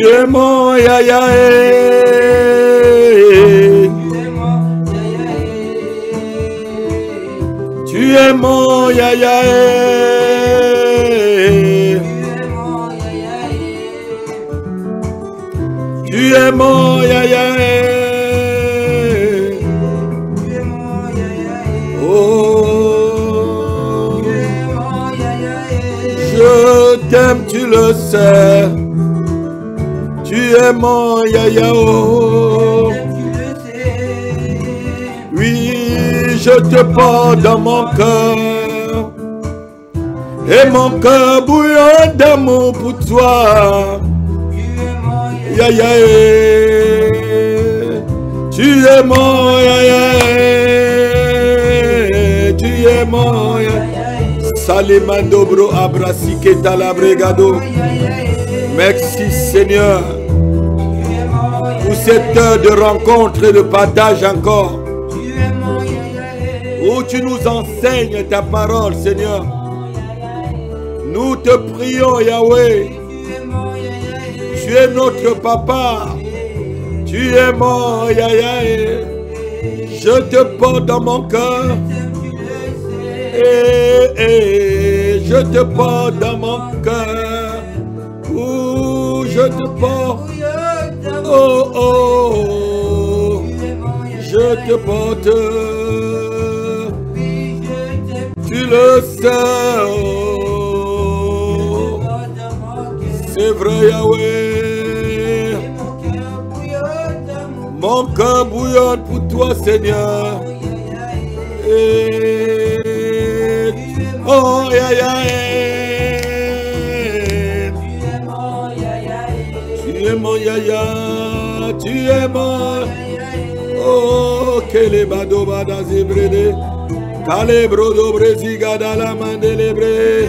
es mon Yahweh. Tu es mon Yahweh. Tu es mon Yahweh. Oh, je t'aime, tu le sais. Tu es mon Yahweh. Oui, je te porte dans mon cœur. Et mon cœur bouillonne d'amour pour toi. Yahweh, tu es mon Yahweh, tu es mon Yahweh. Salimandobro abrasike talabregado. Merci Seigneur pour cette heure de rencontre et de partage encore. Où tu nous enseignes ta parole, Seigneur. Nous te prions, Yahweh. Tu es notre papa. Tu es mon Yahweh. Je te porte dans mon cœur. Et je te porte dans mon cœur. Où je te porte. Oh, oh. Je te porte. Tu le sais. Oh. C'est vrai, Yahweh. Mon cœur bouillonne pour toi, Seigneur. Et... oh, Yahweh. Tu es mon Yahya. Tu es mon... oh, Kele Bado Bada Zibrede. Kale Brodo Brezigada la Mandelebre.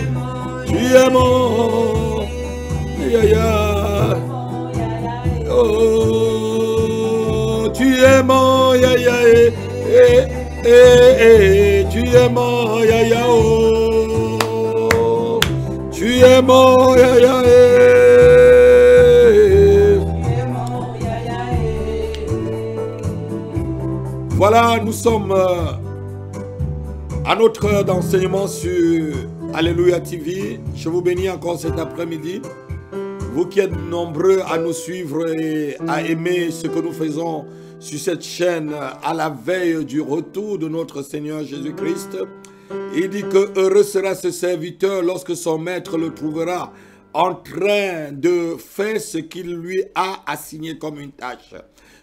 Tu es mon Yahya. Oh, tu es mon Yahya. Tu es mon Yahya. Oh, tu es mon Yahya. Voilà, nous sommes à notre heure d'enseignement sur Alléluia TV. Je vous bénis encore cet après-midi. Vous qui êtes nombreux à nous suivre et à aimer ce que nous faisons sur cette chaîne à la veille du retour de notre Seigneur Jésus-Christ. Il dit que heureux sera ce serviteur lorsque son maître le trouvera en train de faire ce qu'il lui a assigné comme une tâche.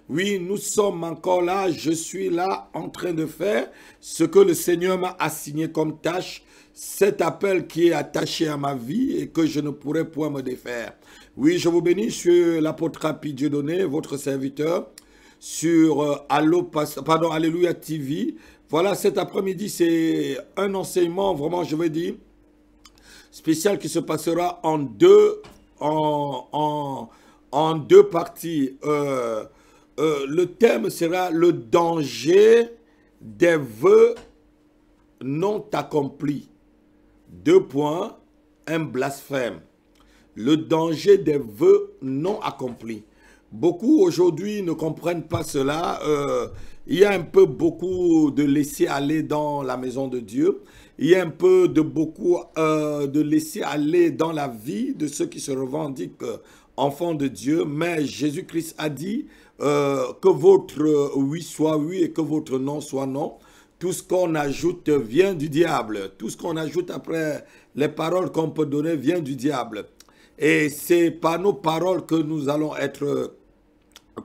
Oui, nous sommes encore là, je suis là en train de faire ce que le Seigneur m'a assigné comme tâche, cet appel qui est attaché à ma vie et que je ne pourrai point me défaire. Oui, je vous bénis sur l'apôtre Rapi Dieudonné, votre serviteur, sur Alléluia TV. Voilà, cet après-midi, c'est un enseignement, vraiment, je veux dire, spécial qui se passera en deux parties. Le thème sera le danger des vœux non accomplis. 2 points, un blasphème. Le danger des vœux non accomplis. Beaucoup aujourd'hui ne comprennent pas cela. Il y a un peu beaucoup de laisser aller dans la maison de Dieu. Il y a un peu de laisser aller dans la vie de ceux qui se revendiquent enfants de Dieu. Mais Jésus-Christ a dit que votre oui soit oui et que votre non soit non. Tout ce qu'on ajoute vient du diable. Tout ce qu'on ajoute après les paroles qu'on peut donner vient du diable. Et c'est par nos paroles que nous allons être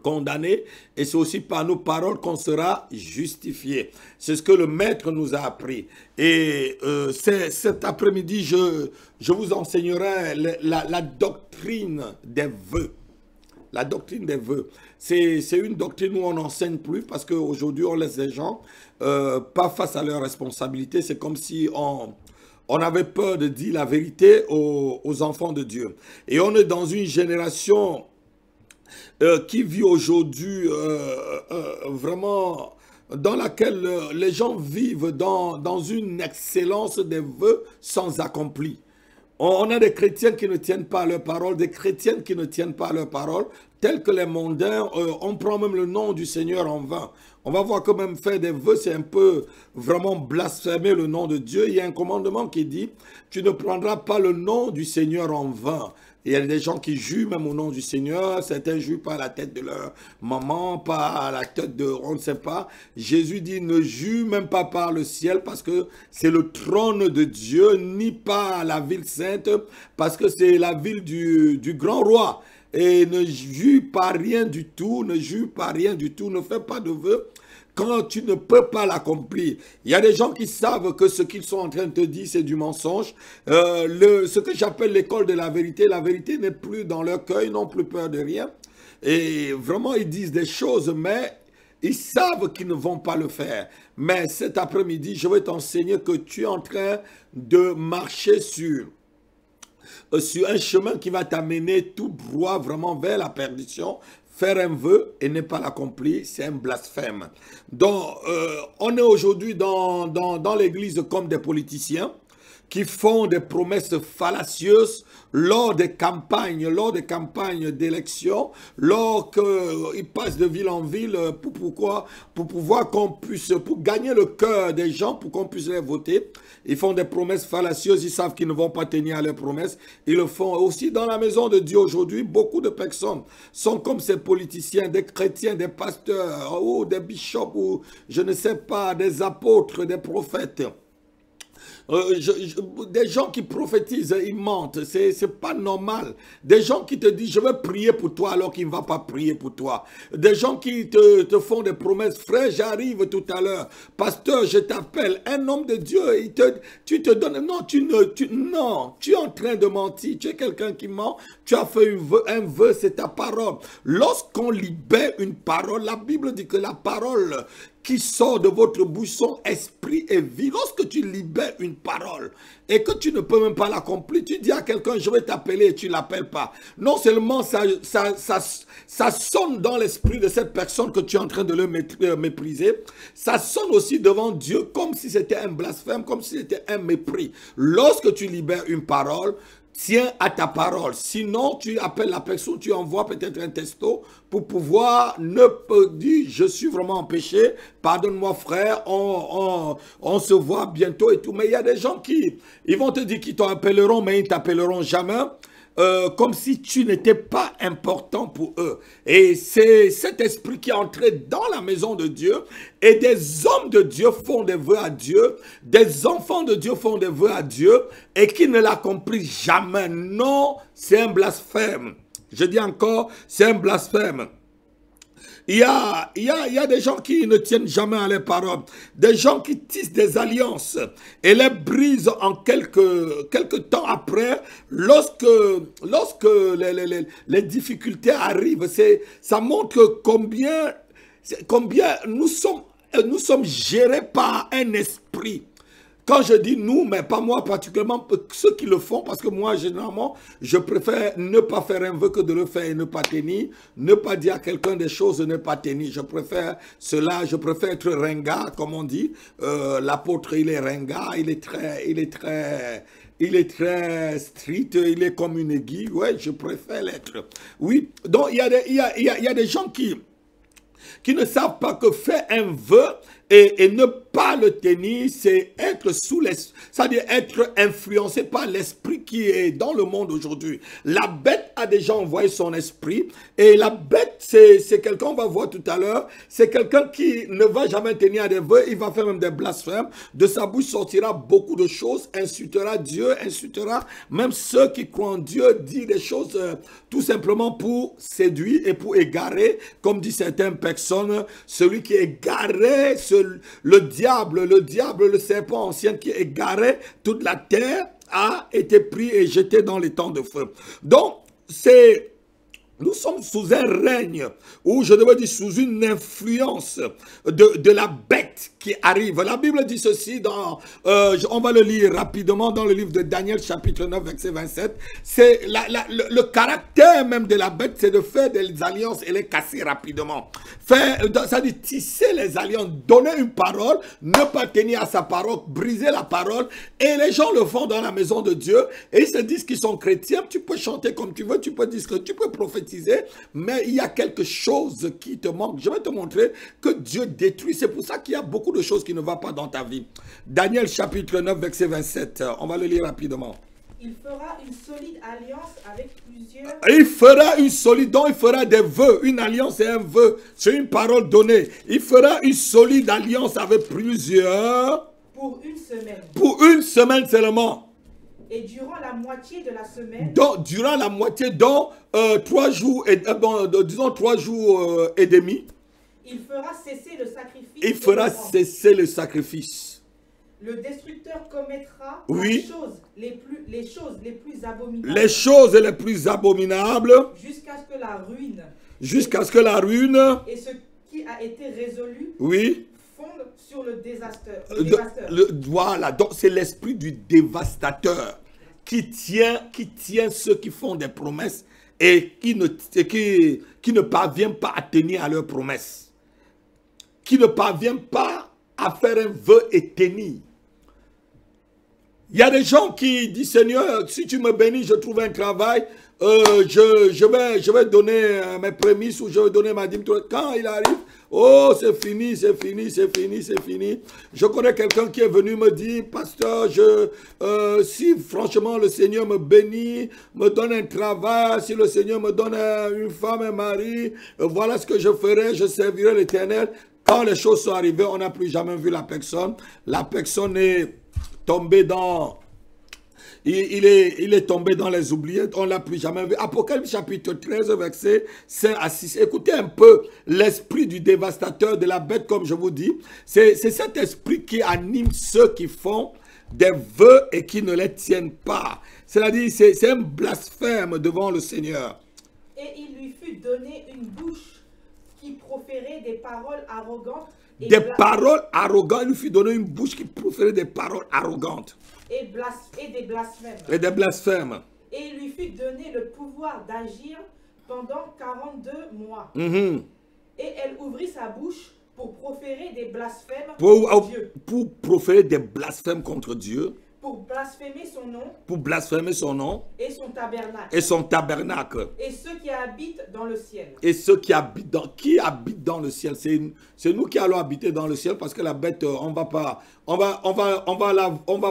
condamnés. Et c'est aussi par nos paroles qu'on sera justifiés. C'est ce que le Maître nous a appris. Et cet après-midi, je vous enseignerai la doctrine des vœux. La doctrine des vœux. C'est une doctrine où on n'enseigne plus parce qu'aujourd'hui, on laisse les gens pas face à leurs responsabilités. C'est comme si on avait peur de dire la vérité aux enfants de Dieu. Et on est dans une génération qui vit aujourd'hui vraiment dans laquelle les gens vivent dans une excellence des vœux sans accompli. On a des chrétiens qui ne tiennent pas à leur parole, des chrétiennes qui ne tiennent pas à leur parole, tels que les mondains. On prend même le nom du Seigneur en vain. On va voir que même faire des vœux, c'est un peu vraiment blasphémer le nom de Dieu. Il y a un commandement qui dit, tu ne prendras pas le nom du Seigneur en vain. Il y a des gens qui jurent même au nom du Seigneur. Certains jurent pas à la tête de leur maman, pas à la tête de, on ne sait pas. Jésus dit, ne jure même pas par le ciel parce que c'est le trône de Dieu, ni pas la ville sainte parce que c'est la ville du grand roi. Et ne jure pas rien du tout, ne jure pas rien du tout, ne fais pas de vœux quand tu ne peux pas l'accomplir. Il y a des gens qui savent que ce qu'ils sont en train de te dire, c'est du mensonge. Ce que j'appelle l'école de la vérité n'est plus dans leur cœur, ils n'ont plus peur de rien. Et vraiment, ils disent des choses, mais ils savent qu'ils ne vont pas le faire. Mais cet après-midi, je vais t'enseigner que tu es en train de marcher sur un chemin qui va t'amener tout droit vraiment vers la perdition. Faire un vœu et ne pas l'accomplir, c'est un blasphème. Donc, on est aujourd'hui dans l'église comme des politiciens qui font des promesses fallacieuses lors des campagnes d'élection, lorsqu'ils passent de ville en ville, pour pouvoir pour gagner le cœur des gens, pour qu'on puisse les voter. Ils font des promesses fallacieuses, ils savent qu'ils ne vont pas tenir à leurs promesses. Ils le font aussi dans la maison de Dieu aujourd'hui. Beaucoup de personnes sont comme ces politiciens, des chrétiens, des pasteurs, ou des bishops, ou je ne sais pas, des apôtres, des prophètes. Des gens qui prophétisent, ils mentent, c'est pas normal. Des gens qui te disent, je vais prier pour toi alors qu'il ne va pas prier pour toi. Des gens qui te font des promesses, frère, j'arrive tout à l'heure. Pasteur, je t'appelle. Un homme de Dieu, tu te donnes, non, non, tu es en train de mentir. Tu es quelqu'un qui ment, tu as fait un vœu, c'est ta parole. Lorsqu'on libère une parole, la Bible dit que la parole qui sort de votre bouche, son esprit et vie. Lorsque tu libères une parole et que tu ne peux même pas l'accomplir, tu dis à quelqu'un, je vais t'appeler et tu ne l'appelles pas. Non seulement ça sonne dans l'esprit de cette personne que tu es en train de le mépriser, ça sonne aussi devant Dieu comme si c'était un blasphème, comme si c'était un mépris. Lorsque tu libères une parole, tiens à ta parole. Sinon, tu appelles la personne, tu envoies peut-être un texto pour pouvoir ne pas dire je suis vraiment en péché, pardonne-moi frère, on se voit bientôt et tout. Mais il y a des gens ils vont te dire qu'ils t'appelleront, mais ils ne t'appelleront jamais. Comme si tu n'étais pas important pour eux. Et c'est cet esprit qui est entré dans la maison de Dieu et des hommes de Dieu font des vœux à Dieu, des enfants de Dieu font des vœux à Dieu et qui ne l'accomplissent jamais. Non, c'est un blasphème. Je dis encore, c'est un blasphème. Il y a des gens qui ne tiennent jamais à leurs paroles, des gens qui tissent des alliances et les brisent en quelques temps après, lorsque les difficultés arrivent. Ça montre combien nous sommes gérés par un esprit. Quand je dis nous, mais pas moi particulièrement, ceux qui le font, parce que moi, généralement, je préfère ne pas faire un vœu que de le faire et ne pas tenir, ne pas dire à quelqu'un des choses et ne pas tenir. Je préfère cela, je préfère être ringard, comme on dit. L'apôtre, il est ringard, il est très strict, il est comme une aiguille. Ouais, je préfère l'être. Oui, donc il y a des gens qui ne savent pas que faire un vœu et ne pas le tenir, c'est être c'est-à-dire être influencé par l'esprit qui est dans le monde aujourd'hui. La bête a déjà envoyé son esprit et la bête, c'est quelqu'un, on va voir tout à l'heure, c'est quelqu'un qui ne va jamais tenir à des vœux, il va faire même des blasphèmes. De sa bouche sortira beaucoup de choses, insultera Dieu, insultera même ceux qui croient en Dieu, dit des choses tout simplement pour séduire et pour égarer, comme dit certaines personnes, celui qui est égaré, le diable, le serpent ancien qui égarait toute la terre a été pris et jeté dans les temps de feu. Donc, Nous sommes sous un règne, ou je devrais dire sous une influence de la bête qui arrive. La Bible dit ceci, on va le lire rapidement dans le livre de Daniel chapitre 9 verset 27. C'est le caractère même de la bête, c'est de faire des alliances et les casser rapidement. Ça dit tisser les alliances, donner une parole, ne pas tenir à sa parole, briser la parole. Et les gens le font dans la maison de Dieu et ils se disent qu'ils sont chrétiens. Tu peux chanter comme tu veux, tu peux dire que tu peux prophétiser. Mais il y a quelque chose qui te manque. Je vais te montrer que Dieu détruit. C'est pour ça qu'il y a beaucoup de choses qui ne vont pas dans ta vie. Daniel chapitre 9 verset 27. On va le lire rapidement. Il fera une solide alliance avec plusieurs... Il fera une solide, donc il fera des vœux. Une alliance et un vœu. C'est une parole donnée. Il fera une solide alliance avec plusieurs... Pour une semaine. Pour une semaine seulement. Et durant la moitié de la semaine... Donc, durant la moitié, donc 3 jours, disons 3 jours et demi. Il fera cesser le sacrifice. Il fera cesser le sacrifice. Le destructeur commettra oui. les choses les plus abominables. Les choses les plus abominables. Jusqu'à ce que la ruine. Jusqu'à ce que la ruine. Et ce qui a été résolu. Oui. Fonde sur le dévastateur. Voilà, donc c'est l'esprit du dévastateur qui tient ceux qui font des promesses et qui ne parvient pas à tenir à leurs promesses. Qui ne parvient pas à faire un vœu et tenir. Il y a des gens qui disent, Seigneur, si tu me bénis, je trouve un travail, je vais donner mes prémices ou je vais donner ma dîme. Quand il arrive, oh, c'est fini, c'est fini, c'est fini, c'est fini. Je connais quelqu'un qui est venu me dire, pasteur, si franchement le Seigneur me bénit, me donne un travail, si le Seigneur me donne une femme, un mari, voilà ce que je ferai, je servirai l'Éternel. Quand les choses sont arrivées, on n'a plus jamais vu la personne. La personne est tombée dans... Il est tombé dans les oubliettes, on ne l'a plus jamais vu. Apocalypse chapitre 13, verset 5 à 6. Écoutez un peu l'esprit du dévastateur, de la bête, comme je vous dis. C'est cet esprit qui anime ceux qui font des vœux et qui ne les tiennent pas. C'est-à-dire, c'est un blasphème devant le Seigneur. Et il lui fut donné une bouche qui proférait des paroles arrogantes. Des paroles arrogantes. Il lui fut donné une bouche qui proférait des paroles arrogantes. Et des blasphèmes. Et des blasphèmes. Et il lui fut donné le pouvoir d'agir pendant 42 mois. Et elle ouvrit sa bouche pour proférer des blasphèmes contre Dieu. Pour proférer des blasphèmes contre Dieu. Pour blasphémer son nom. Pour blasphémer son nom. Et son tabernacle. Et son tabernacle. Et ceux qui habitent dans le ciel. Et ceux qui habitent dans le ciel. C'est nous qui allons habiter dans le ciel parce que la bête, on va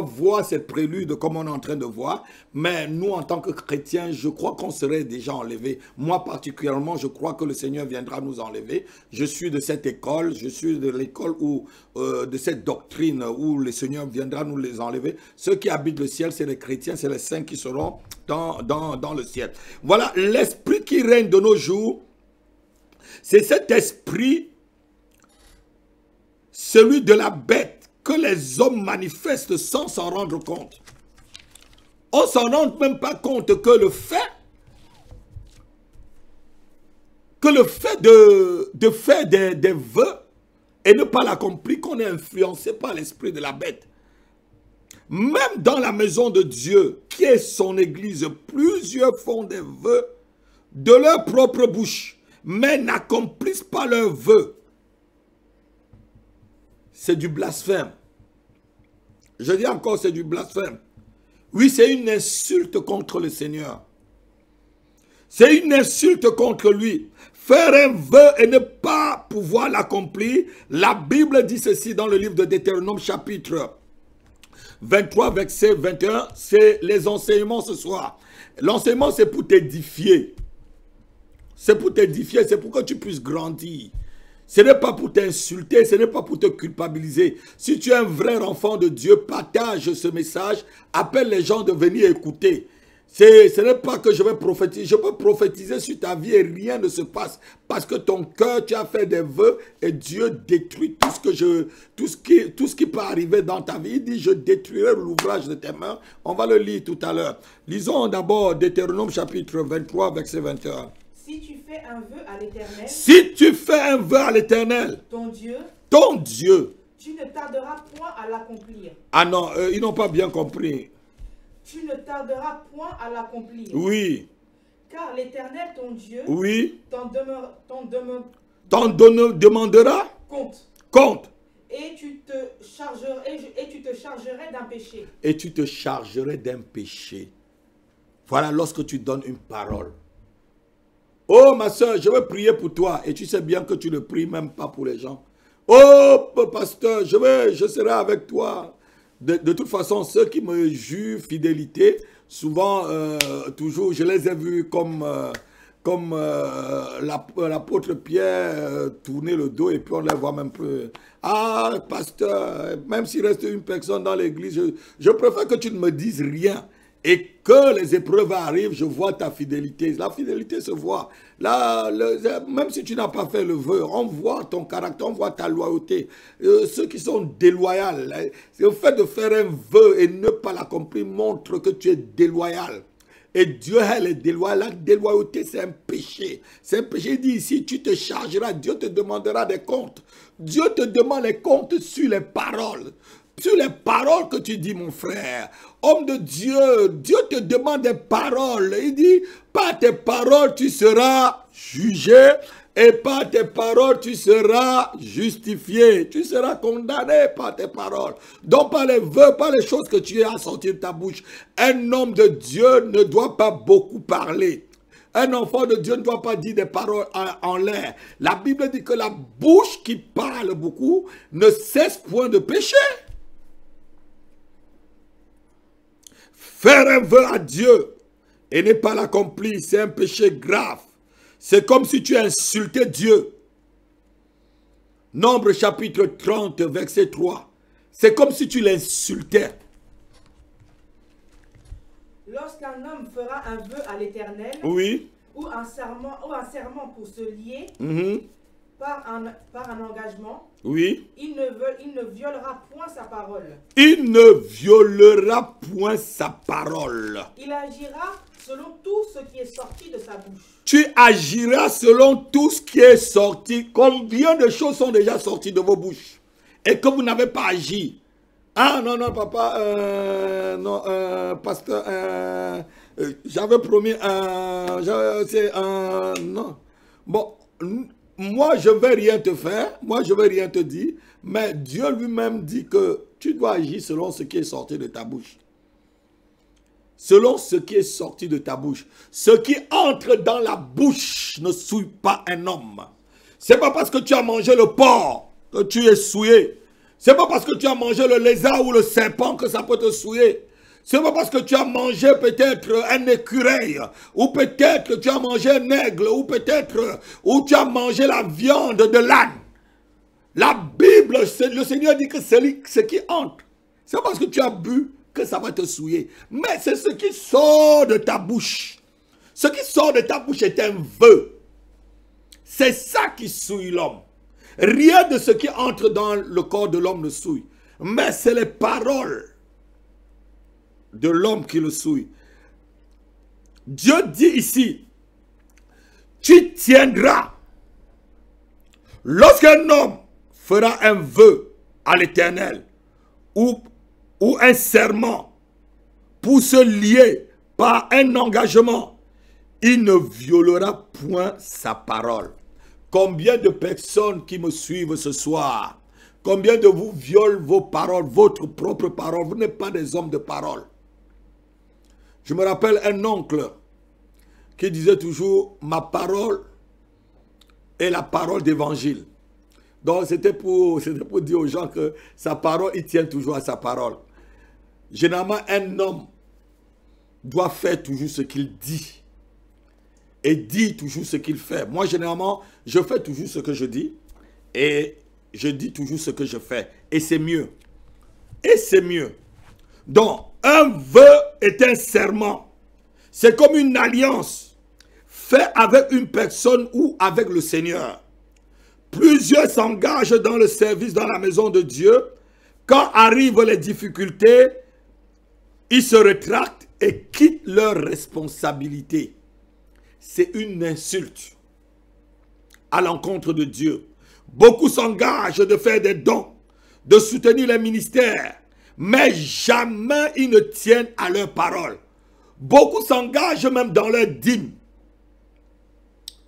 voir cette prélude comme on est en train de voir. Mais nous, en tant que chrétiens, je crois qu'on serait déjà enlevés. Moi, particulièrement, je crois que le Seigneur viendra nous enlever. Je suis de cette école, je suis de l'école de cette doctrine où le Seigneur viendra nous les enlever. Ceux qui habitent le ciel, c'est les chrétiens, c'est les saints qui seront dans le ciel. Voilà, l'esprit qui règne de nos jours, c'est cet esprit, celui de la bête, que les hommes manifestent sans s'en rendre compte. On ne s'en rend même pas compte que le fait de faire des vœux et ne pas l'accomplir, qu'on est influencé par l'esprit de la bête. Même dans la maison de Dieu, qui est son église, plusieurs font des vœux de leur propre bouche, mais n'accomplissent pas leurs vœux. C'est du blasphème. Je dis encore, c'est du blasphème. Oui, c'est une insulte contre le Seigneur. C'est une insulte contre lui. Faire un vœu et ne pas pouvoir l'accomplir. La Bible dit ceci dans le livre de Deutéronome chapitre 23, verset 21, c'est les enseignements ce soir. L'enseignement, c'est pour t'édifier. C'est pour t'édifier, c'est pour que tu puisses grandir. Ce n'est pas pour t'insulter, ce n'est pas pour te culpabiliser. Si tu es un vrai enfant de Dieu, partage ce message, appelle les gens de venir écouter. Ce n'est pas que je vais prophétiser. Je peux prophétiser sur ta vie et rien ne se passe. Parce que ton cœur, tu as fait des vœux et Dieu détruit tout ce qui peut arriver dans ta vie. Il dit, je détruirai l'ouvrage de tes mains. On va le lire tout à l'heure. Lisons d'abord Deutéronome chapitre 23, verset 21. Si fais un vœu à l'Éternel, si tu fais un vœu à l'Éternel, ton Dieu, tu ne tarderas point à l'accomplir. Ah non, ils n'ont pas bien compris. Tu ne tarderas point à l'accomplir. Oui. Car l'Éternel, ton Dieu, oui. t'en demandera compte. Et tu te chargerais d'un péché. Et tu te chargerais d'un péché. Voilà lorsque tu donnes une parole. Oh ma soeur, je veux prier pour toi. Et tu sais bien que tu ne pries même pas pour les gens. Oh pasteur, je serai avec toi. De toute façon, ceux qui me jugent fidélité, souvent, toujours, je les ai vus comme l'apôtre Pierre tourner le dos et puis on les voit même peu. Ah, pasteur, même s'il reste une personne dans l'église, je préfère que tu ne me dises rien. Et que les épreuves arrivent, je vois ta fidélité. La fidélité se voit. Là, même si tu n'as pas fait le vœu, on voit ton caractère, on voit ta loyauté. Ceux qui sont déloyaux, le fait de faire un vœu et ne pas l'accomplir montre que tu es déloyal. Et Dieu est les déloyaux. La déloyauté, c'est un péché. C'est un péché. Il dit ici, tu te chargeras, Dieu te demandera des comptes. Dieu te demande les comptes sur les paroles. Sur les paroles que tu dis, mon frère. Homme de Dieu, Dieu te demande des paroles. Il dit, par tes paroles, tu seras jugé. Et par tes paroles, tu seras justifié. Tu seras condamné par tes paroles. Donc, par les vœux, par les choses que tu as sorties de ta bouche. Un homme de Dieu ne doit pas beaucoup parler. Un enfant de Dieu ne doit pas dire des paroles en l'air. La Bible dit que la bouche qui parle beaucoup ne cesse point de pécher. Faire un vœu à Dieu et ne pas l'accomplir, c'est un péché grave. C'est comme si tu insultais Dieu. Nombre chapitre 30, verset 3. C'est comme si tu l'insultais. Lorsqu'un homme fera un vœu à l'Éternel, oui, ou un serment pour se lier par un engagement, oui, il ne violera point sa parole. Il ne violera point sa parole. Il agira selon tout ce qui est sorti de sa bouche. Tu agiras selon tout ce qui est sorti. Combien de choses sont déjà sorties de vos bouches et que vous n'avez pas agi? Ah non, non, papa, non, pasteur, j'avais promis, non. Bon, moi je ne vais rien te faire, moi je ne vais rien te dire, mais Dieu lui-même dit que tu dois agir selon ce qui est sorti de ta bouche. Selon ce qui est sorti de ta bouche. Ce qui entre dans la bouche ne souille pas un homme. Ce n'est pas parce que tu as mangé le porc que tu es souillé. Ce n'est pas parce que tu as mangé le lézard ou le serpent que ça peut te souiller. Ce n'est pas parce que tu as mangé peut-être un écureuil, ou peut-être que tu as mangé un aigle, ou peut-être où tu as mangé la viande de l'âne. La Bible, le Seigneur dit que ce qui entre, c'est parce que tu as bu que ça va te souiller. Mais c'est ce qui sort de ta bouche. Ce qui sort de ta bouche est un vœu. C'est ça qui souille l'homme. Rien de ce qui entre dans le corps de l'homme ne souille. Mais c'est les paroles de l'homme qui le souille. Dieu dit ici, tu tiendras. Lorsqu'un homme fera un vœu à l'Éternel ou un serment pour se lier par un engagement, il ne violera point sa parole. Combien de personnes qui me suivent ce soir, combien de vous violent vos paroles, votre propre parole? Vous n'êtes pas des hommes de parole. Je me rappelle un oncle qui disait toujours, ma parole est la parole d'évangile. Donc c'était pour dire aux gens que sa parole, il tient toujours à sa parole. Généralement, un homme doit faire toujours ce qu'il dit. Et dit toujours ce qu'il fait. Moi, généralement, je fais toujours ce que je dis. Et je dis toujours ce que je fais. Et c'est mieux. Et c'est mieux. Donc, un vœu est un serment. C'est comme une alliance faite avec une personne ou avec le Seigneur. Plusieurs s'engagent dans le service dans la maison de Dieu. Quand arrivent les difficultés, ils se rétractent et quittent leurs responsabilités. C'est une insulte. à l'encontre de Dieu. Beaucoup s'engagent de faire des dons, de soutenir les ministères, mais jamais ils ne tiennent à leur parole. Beaucoup s'engagent même dans leur dîme.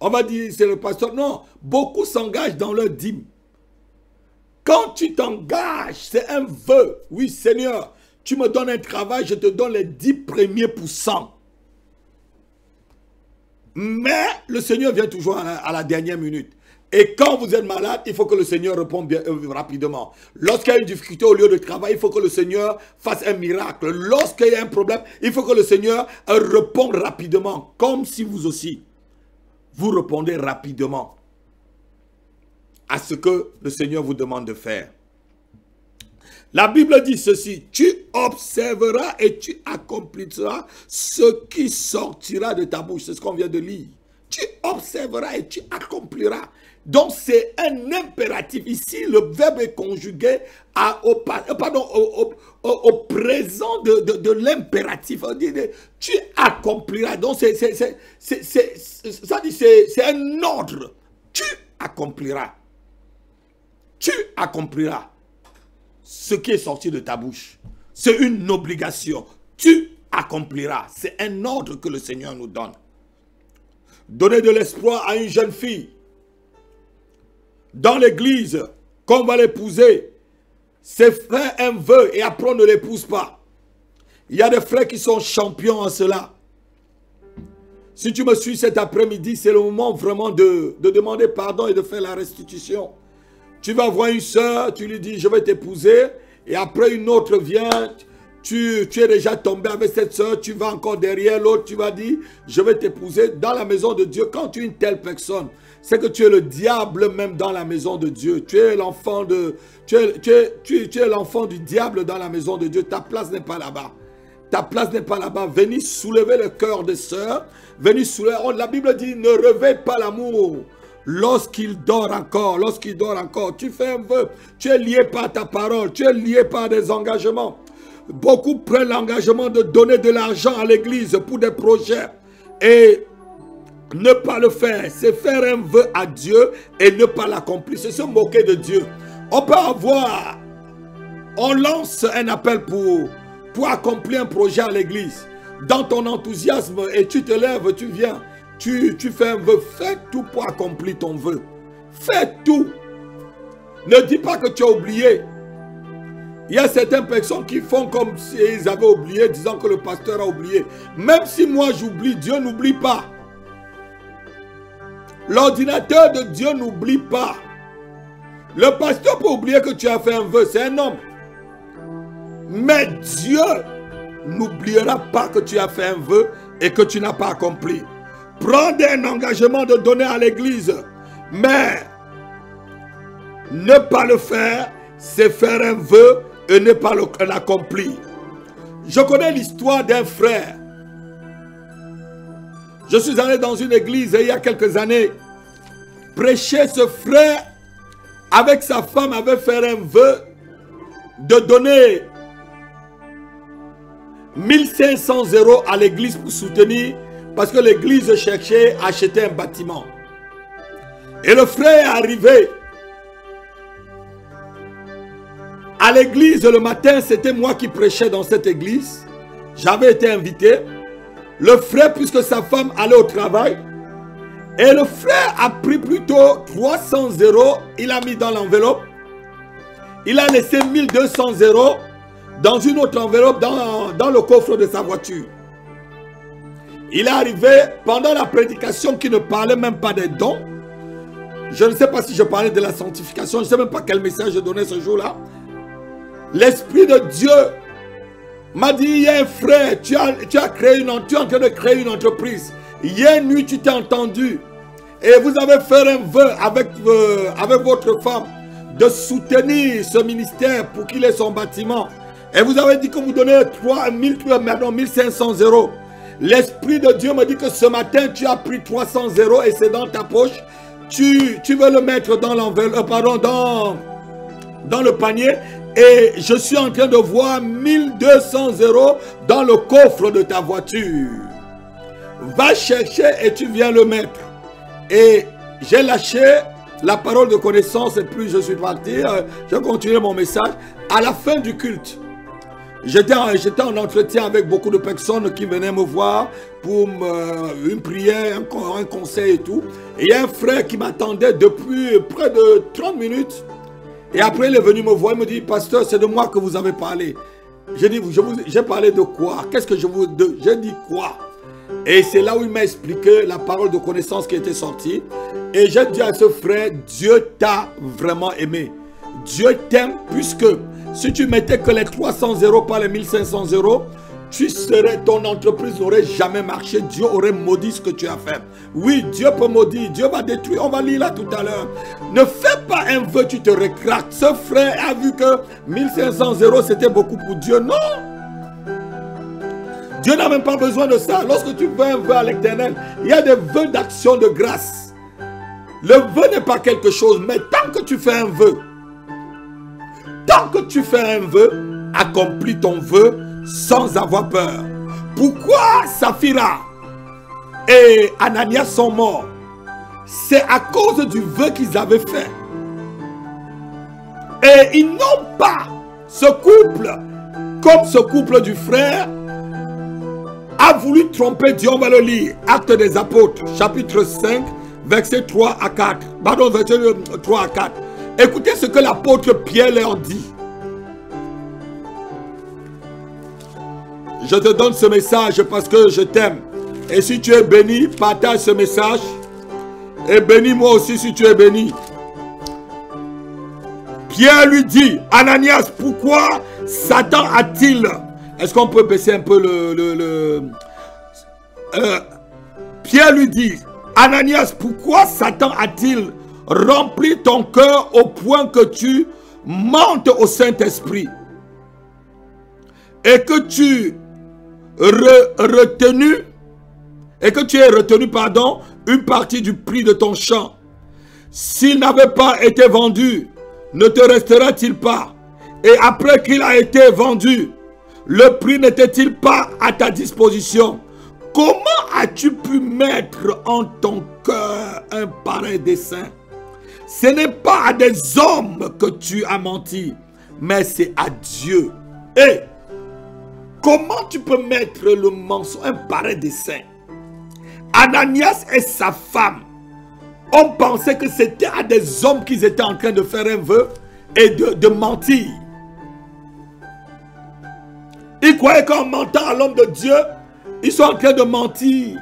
On va dire, c'est le pasteur. Non, beaucoup s'engagent dans leur dîme. Quand tu t'engages, c'est un vœu. Oui, Seigneur, tu me donnes un travail, je te donne les 10 premiers pourcents. Mais le Seigneur vient toujours à la dernière minute. Et quand vous êtes malade, il faut que le Seigneur réponde bien, rapidement. Lorsqu'il y a une difficulté au lieu de travail, il faut que le Seigneur fasse un miracle. Lorsqu'il y a un problème, il faut que le Seigneur réponde rapidement. Comme si vous aussi, vous répondez rapidement à ce que le Seigneur vous demande de faire. La Bible dit ceci: tu observeras et tu accompliras ce qui sortira de ta bouche. C'est ce qu'on vient de lire. Tu observeras et tu accompliras. Donc c'est un impératif. Ici, le verbe est conjugué au présent de l'impératif. Tu accompliras. Donc c'est un ordre. Tu accompliras. Tu accompliras ce qui est sorti de ta bouche. C'est une obligation. Tu accompliras. C'est un ordre que le Seigneur nous donne. Donner de l'espoir à une jeune fille dans l'église qu'on va l'épouser, c'est faire un vœu et après on ne l'épouse pas. Il y a des frères qui sont champions en cela. Si tu me suis cet après-midi, c'est le moment vraiment de demander pardon et de faire la restitution. Tu vas voir une soeur, tu lui dis je vais t'épouser et après une autre vient, tu es déjà tombé avec cette soeur, tu vas encore derrière l'autre, tu vas dire je vais t'épouser. Dans la maison de Dieu, quand tu es une telle personne, c'est que tu es le diable même dans la maison de Dieu. Tu es l'enfant tu es l'enfant du diable dans la maison de Dieu. Ta place n'est pas là-bas. Ta place n'est pas là-bas. Venez soulever le cœur des sœurs. Venez soulever. La Bible dit ne réveille pas l'amour. Lorsqu'il dort encore, tu fais un vœu. Tu es lié par ta parole. Tu es lié par des engagements. Beaucoup prennent l'engagement de donner de l'argent à l'église pour des projets. Et ne pas le faire, c'est faire un vœu à Dieu et ne pas l'accomplir. C'est se moquer de Dieu. On peut avoir, on lance un appel pour accomplir un projet à l'église. Dans ton enthousiasme, et tu te lèves, tu viens, tu fais un vœu. Fais tout pour accomplir ton vœu. Fais tout. Ne dis pas que tu as oublié. Il y a certaines personnes qui font comme s'ils avaient oublié, disant que le pasteur a oublié. Même si moi j'oublie, Dieu n'oublie pas. L'ordinateur de Dieu n'oublie pas. Le pasteur peut oublier que tu as fait un vœu, c'est un homme. Mais Dieu n'oubliera pas que tu as fait un vœu et que tu n'as pas accompli. Prends un engagement de donner à l'église, mais ne pas le faire, c'est faire un vœu et ne pas l'accomplir. Je connais l'histoire d'un frère. Je suis allé dans une église il y a quelques années prêcher. Ce frère, avec sa femme, avait fait un vœu de donner 1500 € à l'église pour soutenir, parce que l'église cherchait à acheter un bâtiment. Et le frère est arrivé à l'église le matin. C'était moi qui prêchais dans cette église. J'avais été invité. Le frère, puisque sa femme allait au travail, et le frère a pris plutôt 300 €, il a mis dans l'enveloppe. Il a laissé 1200 € dans une autre enveloppe dans le coffre de sa voiture. Il est arrivé pendant la prédication qui ne parlait même pas des dons. Je ne sais pas si je parlais de la sanctification, je ne sais même pas quel message je donnais ce jour-là. L'Esprit de Dieu m'a dit, il y a un frère, tu es en train de créer une entreprise. Hier nuit, tu t'es entendu. Et vous avez fait un vœu avec votre femme de soutenir ce ministère pour qu'il ait son bâtiment. Et vous avez dit que vous donnez 1500 €. L'Esprit de Dieu me dit que ce matin, tu as pris 300 € et c'est dans ta poche. Tu veux le mettre dans l'enveloppe, dans le panier. Et je suis en train de voir 1200 € dans le coffre de ta voiture. Va chercher et tu viens le mettre. Et j'ai lâché la parole de connaissance et puis je suis parti. J'ai continué mon message. À la fin du culte, j'étais en entretien avec beaucoup de personnes qui venaient me voir pour une prière, un conseil et tout. Et il y a un frère qui m'attendait depuis près de 30 minutes. Et après, il est venu me voir, il me dit, pasteur, c'est de moi que vous avez parlé. J'ai dit, j'ai parlé de quoi? Qu'est-ce que j'ai dit quoi? Et c'est là où il m'a expliqué la parole de connaissance qui était sortie. Et j'ai dit à ce frère, Dieu t'a vraiment aimé. Dieu t'aime puisque si tu mettais que les 300 euros par les 1500 euros, ton entreprise n'aurait jamais marché. Dieu aurait maudit ce que tu as fait. Oui, Dieu peut maudire, Dieu va détruire. On va lire là tout à l'heure. Ne fais pas un vœu, tu te rétractes. Ce frère a vu que 1500 euros c'était beaucoup pour Dieu. Non! Dieu n'a même pas besoin de ça. Lorsque tu fais un vœu à l'Éternel, il y a des vœux d'action de grâce. Le vœu n'est pas quelque chose, mais tant que tu fais un vœu, accomplis ton vœu sans avoir peur. Pourquoi Saphira et Ananias sont morts? C'est à cause du vœu qu'ils avaient fait. Et ils n'ont pas ce couple, comme ce couple du frère, a voulu tromper Dieu. On va le lire. Actes des Apôtres, chapitre 5, versets 3 à 4. Pardon, versets 3 à 4. Écoutez ce que l'apôtre Pierre leur dit. Je te donne ce message parce que je t'aime. Et si tu es béni, partage ce message. Et bénis-moi aussi si tu es béni. Pierre lui dit, Ananias, pourquoi Satan a-t-il... Est-ce qu'on peut baisser un peu Pierre lui dit, Ananias, pourquoi Satan a-t-il rempli ton cœur au point que tu mentes au Saint-Esprit et que tu aies retenu, une partie du prix de ton champ? S'il n'avait pas été vendu, ne te restera-t-il pas? Et après qu'il a été vendu, le prix n'était-il pas à ta disposition? Comment as-tu pu mettre en ton cœur un pareil dessein? Ce n'est pas à des hommes que tu as menti, mais c'est à Dieu. Et comment tu peux mettre le mensonge, un pareil dessein? Ananias et sa femme ont pensé que c'était à des hommes qu'ils étaient en train de faire un vœu et de mentir. Ils croyaient qu'en mentant à l'homme de Dieu, ils sont en train de mentir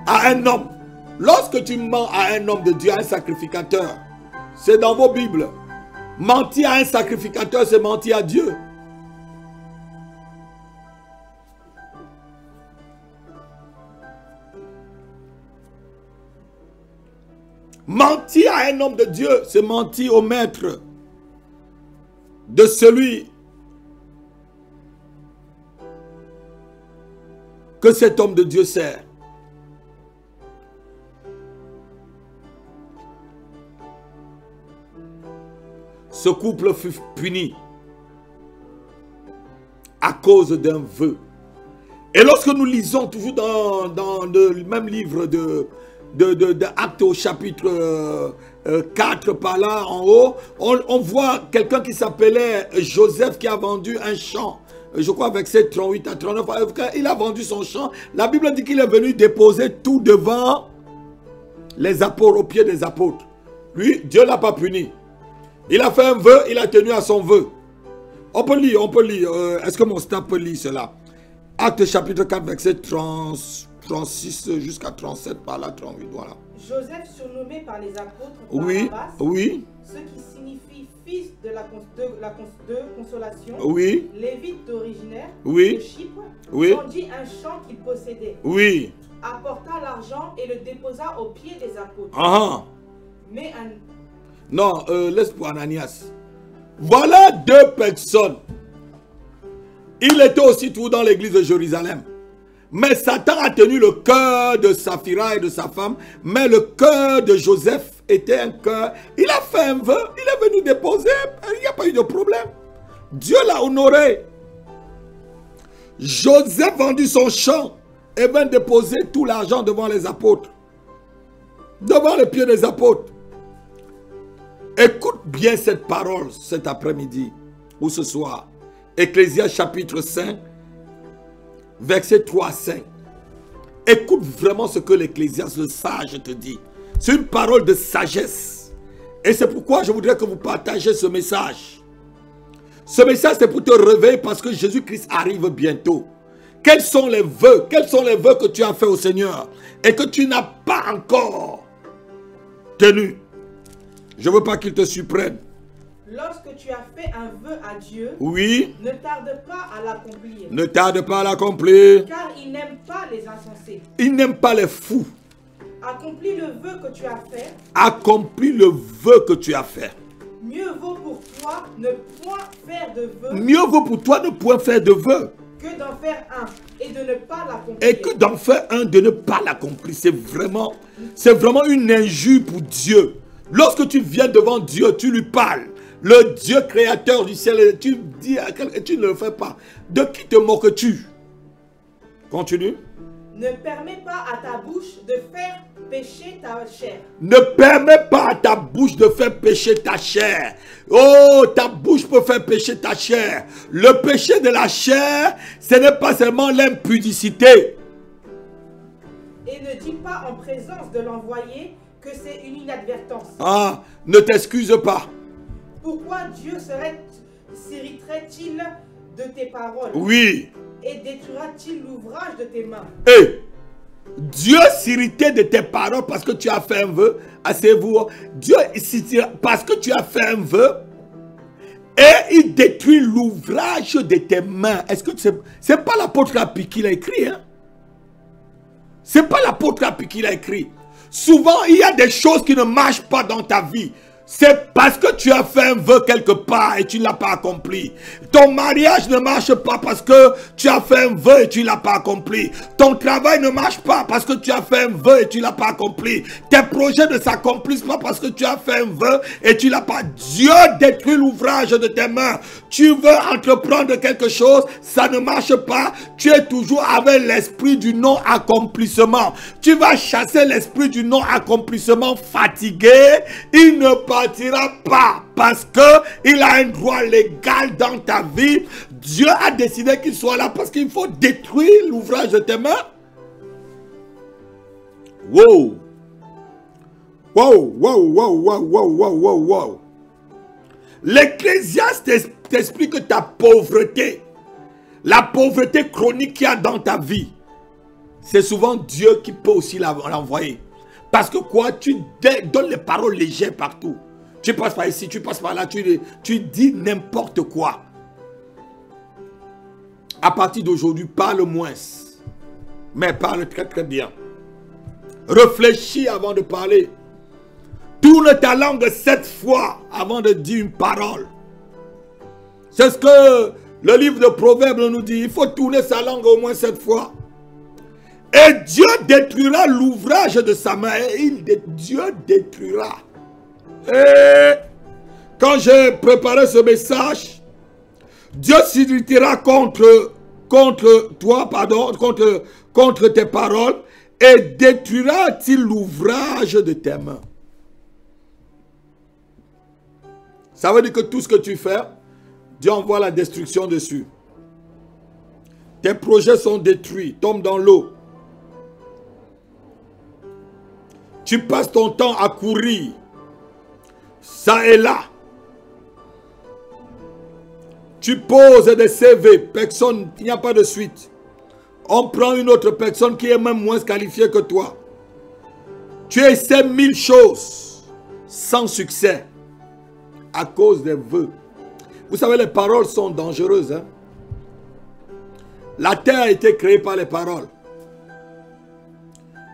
à un homme. Lorsque tu mens à un homme de Dieu, à un sacrificateur, c'est dans vos Bibles. Mentir à un sacrificateur, c'est mentir à Dieu. Mentir à un homme de Dieu, c'est mentir au maître de celui que cet homme de Dieu sert. Ce couple fut puni à cause d'un vœu. Et lorsque nous lisons toujours dans le même livre de Actes au chapitre 4 par là en haut, on voit quelqu'un qui s'appelait Joseph qui a vendu un champ. Je crois verset 38 à 39. Il a vendu son champ. La Bible dit qu'il est venu déposer tout devant les apôtres, aux pieds des apôtres. Lui, Dieu ne l'a pas puni. Il a fait un vœu, il a tenu à son vœu. On peut lire, Est-ce que mon staff peut lire cela? Actes chapitre 4, verset 36 jusqu'à 37, par là, 38, voilà. Joseph, surnommé par les apôtres Barnabas, oui. Ce qui signifie fils de consolation, oui. Lévite originaire, oui. de Chypre, oui. vendit un champ qu'il possédait, oui. apporta l'argent et le déposa aux pieds des apôtres. Mais non, laisse pour Ananias. Voilà deux personnes. Il était aussi tout dans l'église de Jérusalem. Mais Satan a tenu le cœur de Saphira et de sa femme. Mais le cœur de Joseph était un cœur. Il a fait un vœu. Il est venu déposer. Il n'y a pas eu de problème. Dieu l'a honoré. Joseph vendit son champ et vint déposer tout l'argent devant les apôtres. devant les pieds des apôtres. Écoute bien cette parole cet après-midi ou ce soir. Ecclésiaste chapitre 5, verset 3 à 5. Écoute vraiment ce que l'Ecclésiaste, le sage, te dit. C'est une parole de sagesse. Et c'est pourquoi je voudrais que vous partagez ce message. Ce message, c'est pour te réveiller parce que Jésus-Christ arrive bientôt. Quels sont les vœux? Quels sont les vœux que tu as fait au Seigneur et que tu n'as pas encore tenus? Je ne veux pas qu'il te surprenne. Lorsque tu as fait un vœu à Dieu, oui, ne tarde pas à l'accomplir. Ne tarde pas à l'accomplir. Car il n'aime pas les insensés. Il n'aime pas les fous. Accomplis le vœu que tu as fait. Accomplis le vœu que tu as fait. Mieux vaut pour toi ne point faire de vœu. Mieux vaut pour toi ne point faire de vœu. Que d'en faire un et de ne pas l'accomplir. Et que d'en faire un, de ne pas l'accomplir. C'est vraiment une injure pour Dieu. Lorsque tu viens devant Dieu, tu lui parles. Le Dieu créateur du ciel, et tu dis à quelqu'un, tu ne le fais pas. De qui te moques-tu? Continue. Ne permets pas à ta bouche de faire pécher ta chair. Ne permets pas à ta bouche de faire pécher ta chair. Oh, ta bouche peut faire pécher ta chair. Le péché de la chair, ce n'est pas seulement l'impudicité. Et ne dis pas en présence de l'envoyé que c'est une inadvertance. Ah, ne t'excuse pas. Pourquoi Dieu s'irriterait-il de tes paroles? Oui. Et détruira-t-il l'ouvrage de tes mains? Et Dieu s'irritait de tes paroles parce que tu as fait un vœu. Asseyez-vous. Dieu s'irrite parce que tu as fait un vœu. Et il détruit l'ouvrage de tes mains. Est-ce que c'est pas l'apôtre Api qui l'a écrit, hein? C'est pas l'apôtre Api qui l'a écrit. Souvent, il y a des choses qui ne marchent pas dans ta vie. C'est parce que tu as fait un vœu quelque part et tu ne l'as pas accompli. Ton mariage ne marche pas parce que tu as fait un vœu et tu ne l'as pas accompli. Ton travail ne marche pas parce que tu as fait un vœu et tu ne l'as pas accompli. Tes projets ne s'accomplissent pas parce que tu as fait un vœu et tu ne l'as pas. Dieu détruit l'ouvrage de tes mains. Tu veux entreprendre quelque chose, ça ne marche pas. Tu es toujours avec l'esprit du non-accomplissement. Tu vas chasser l'esprit du non-accomplissement fatigué. Il ne partira pas parce qu'il a un droit légal dans ta vie. Dieu a décidé qu'il soit là parce qu'il faut détruire l'ouvrage de tes mains. Wow. Wow, wow, wow, wow, wow, wow, wow, wow. L'Ecclésiaste t'explique ta pauvreté. La pauvreté chronique qu'il y a dans ta vie. C'est souvent Dieu qui peut aussi l'envoyer. Parce que quoi, tu donnes les paroles légères partout. Tu passes par ici, tu passes par là, tu dis n'importe quoi. À partir d'aujourd'hui, parle moins. Mais parle très très bien. Réfléchis avant de parler. Tourne ta langue 7 fois avant de dire une parole. C'est ce que le livre de Proverbes nous dit. Il faut tourner sa langue au moins 7 fois. Et Dieu détruira l'ouvrage de sa main. Dieu détruira. Et quand j'ai préparé ce message, Dieu s'irritera contre toi, pardon, contre tes paroles, et détruira-t-il l'ouvrage de tes mains. Ça veut dire que tout ce que tu fais, Dieu envoie la destruction dessus. Tes projets sont détruits, tombent dans l'eau. Tu passes ton temps à courir, ça et là. Tu poses des CV, personne, il n'y a pas de suite. On prend une autre personne qui est même moins qualifiée que toi. Tu essaies 1000 choses sans succès à cause des vœux. Vous savez, les paroles sont dangereuses. Hein? La terre a été créée par les paroles.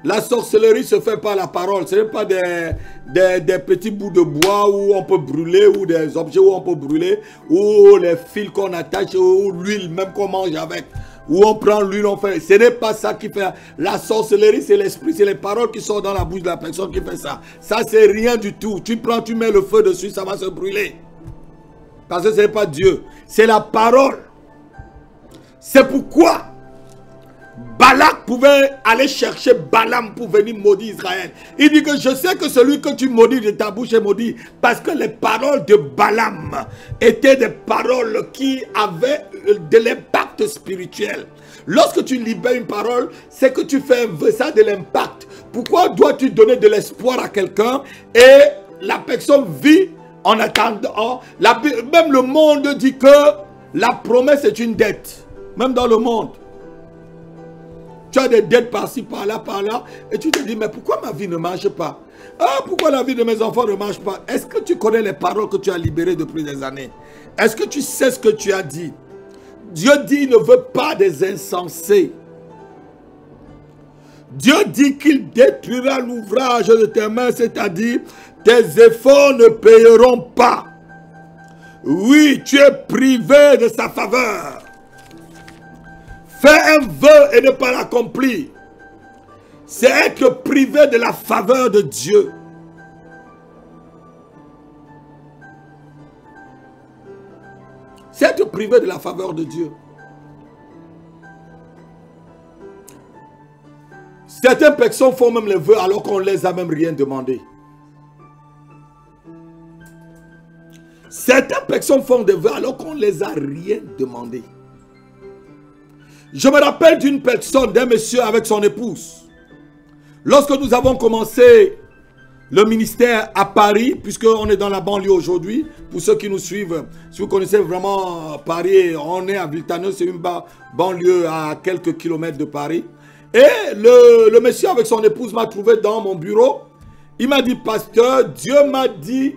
La sorcellerie se fait par la parole. Ce n'est pas des petits bouts de bois où on peut brûler, ou des objets où on peut brûler, ou les fils qu'on attache, ou l'huile même qu'on mange avec, où on prend l'huile, on fait. Ce n'est pas ça qui fait. La sorcellerie, c'est l'esprit, c'est les paroles qui sont dans la bouche de la personne qui fait ça. Ça, c'est rien du tout. Tu prends, tu mets le feu dessus, ça va se brûler. Parce que ce n'est pas Dieu. C'est la parole. C'est pourquoi Balak pouvait aller chercher Balaam pour venir maudire Israël. Il dit que je sais que celui que tu maudis de ta bouche est maudit. Parce que les paroles de Balaam étaient des paroles qui avaient de l'impact spirituel. Lorsque tu libères une parole, c'est que tu fais ça a de l'impact. Pourquoi dois-tu donner de l'espoir à quelqu'un et la personne vit en attendant? Même le monde dit que la promesse est une dette. Même dans le monde. Tu as des dettes par-ci, par-là, par-là. Et tu te dis, mais pourquoi ma vie ne marche pas? Ah, pourquoi la vie de mes enfants ne marche pas? Est-ce que tu connais les paroles que tu as libérées depuis des années? Est-ce que tu sais ce que tu as dit? Dieu dit, il ne veut pas des insensés. Dieu dit qu'il détruira l'ouvrage de tes mains, c'est-à-dire tes efforts ne payeront pas. Oui, tu es privé de sa faveur. Faire un vœu et ne pas l'accomplir, c'est être privé de la faveur de Dieu. C'est être privé de la faveur de Dieu. Certaines personnes font même les vœux alors qu'on ne les a même rien demandé. Certaines personnes font des vœux alors qu'on ne les a rien demandé. Je me rappelle d'une personne, d'un monsieur avec son épouse. Lorsque nous avons commencé le ministère à Paris, puisqu'on est dans la banlieue aujourd'hui, pour ceux qui nous suivent, si vous connaissez vraiment Paris, on est à Villetaneuse, c'est une banlieue à quelques kilomètres de Paris. Et le monsieur avec son épouse m'a trouvé dans mon bureau. Il m'a dit, pasteur, Dieu m'a dit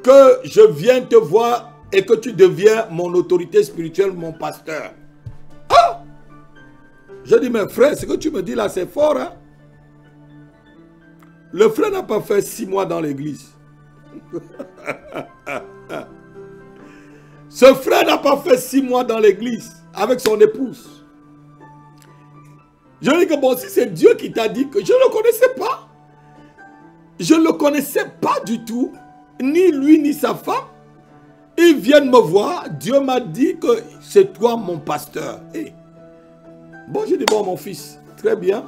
que je viens te voir et que tu deviens mon autorité spirituelle, mon pasteur. Ah! Je dis, mais frère, ce que tu me dis là, c'est fort, hein? Le frère n'a pas fait 6 mois dans l'église. Ce frère n'a pas fait 6 mois dans l'église avec son épouse. Je dis que bon, si c'est Dieu qui t'a dit que je ne le connaissais pas. Je ne le connaissais pas du tout. Ni lui, ni sa femme. Ils viennent me voir. Dieu m'a dit que c'est toi mon pasteur. Hey. Bon, j'ai dit, bon, mon fils, très bien.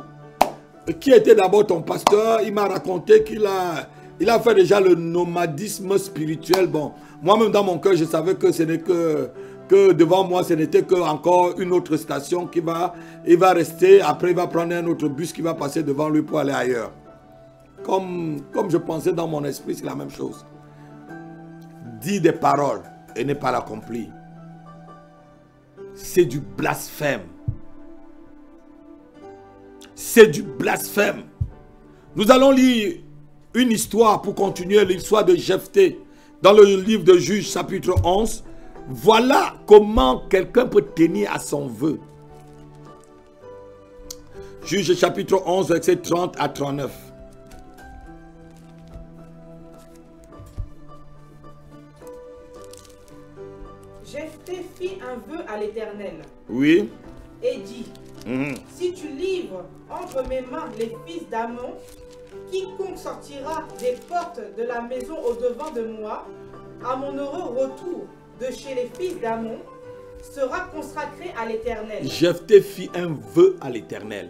Qui était d'abord ton pasteur? Il m'a raconté qu'il a fait déjà le nomadisme spirituel. Bon, moi-même dans mon cœur, je savais que ce n'est que devant moi, ce n'était que encore une autre station il va rester. Après, il va prendre un autre bus qui va passer devant lui pour aller ailleurs. Comme je pensais dans mon esprit, c'est la même chose. Dis des paroles et ne pas l'accomplir. C'est du blasphème. C'est du blasphème. Nous allons lire une histoire pour continuer l'histoire de Jephthé dans le livre de Juges chapitre 11. Voilà comment quelqu'un peut tenir à son vœu. Juges chapitre 11, verset 30 à 39. Jephthé fit un vœu à l'Éternel. Oui. Et dit, si tu livres entre mes mains les fils d'Ammon, quiconque sortira des portes de la maison au-devant de moi, à mon heureux retour de chez les fils d'Ammon, sera consacré à l'Éternel. Jephthé fit un vœu à l'Éternel.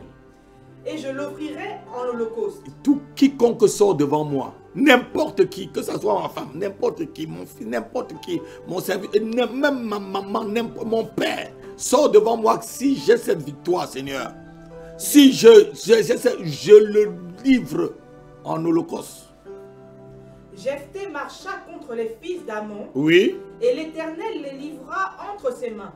Et je l'offrirai en holocauste. Tout quiconque sort devant moi, n'importe qui, que ce soit ma femme, n'importe qui, mon fils, n'importe qui, mon serviteur, même ma maman, mon père, sort devant moi si j'ai cette victoire, Seigneur. Si je le livre en holocauste. Jephthé marcha contre les fils d'Ammon. Oui. Et l'Éternel les livra entre ses mains.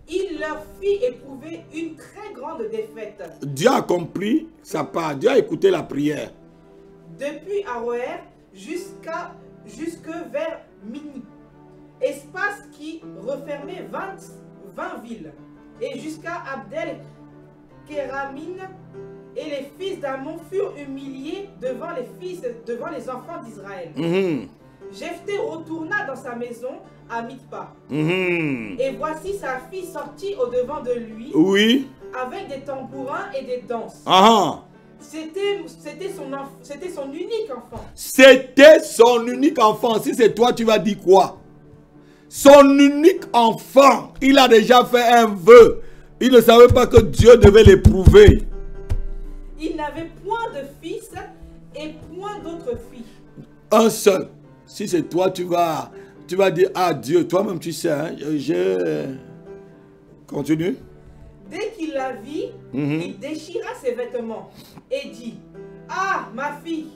Il leur fit éprouver une très grande défaite. Dieu a compris sa part. Dieu a écouté la prière. Depuis Aroër jusque vers Mini. Espace qui refermait 20 villes. Et jusqu'à Abdel Kéramine. Et les fils d'Ammon furent humiliés devant les enfants d'Israël. Jephthé retourna dans sa maison à Mithpa. Et voici sa fille sortie au-devant de lui. Oui. Avec des tambourins et des danses. C'était son unique enfant. C'était son unique enfant. Si c'est toi, tu vas dire quoi? Son unique enfant. Il a déjà fait un vœu. Il ne savait pas que Dieu devait l'éprouver. Il n'avait point de fils et point d'autres filles. Un seul. Si c'est toi, tu vas dire, ah Dieu, toi-même tu sais, hein, Continue. Dès qu'il la vit, il déchira ses vêtements et dit, ah ma fille,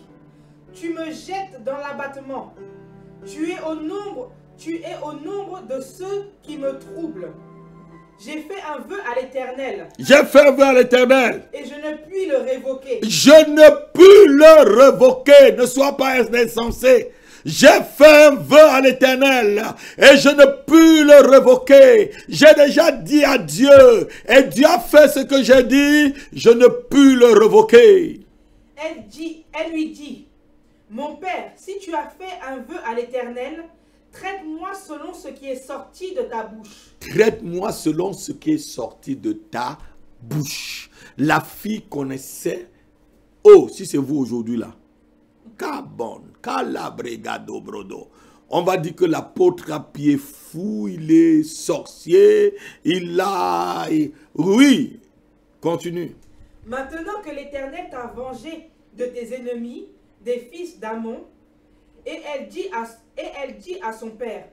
tu me jettes dans l'abattement. Tu es au nombre de ceux qui me troublent. J'ai fait un vœu à l'Éternel. J'ai fait un vœu à l'Éternel. Et je ne puis le révoquer. Je ne puis le révoquer. Ne sois pas insensé. J'ai fait un vœu à l'Éternel et je ne puis le révoquer. J'ai déjà dit à Dieu et Dieu a fait ce que j'ai dit. Je ne puis le révoquer. Elle lui dit, mon père, si tu as fait un vœu à l'Éternel, traite-moi selon ce qui est sorti de ta bouche. Traite-moi selon ce qui est sorti de ta bouche. La fille connaissait. Oh, si c'est vous aujourd'hui là. Brodo. On va dire que l'apôtre a pied fou, il est sorcier, Oui, continue. Maintenant que l'Éternel t'a vengé de tes ennemis, des fils d'Amon, et elle dit à son père,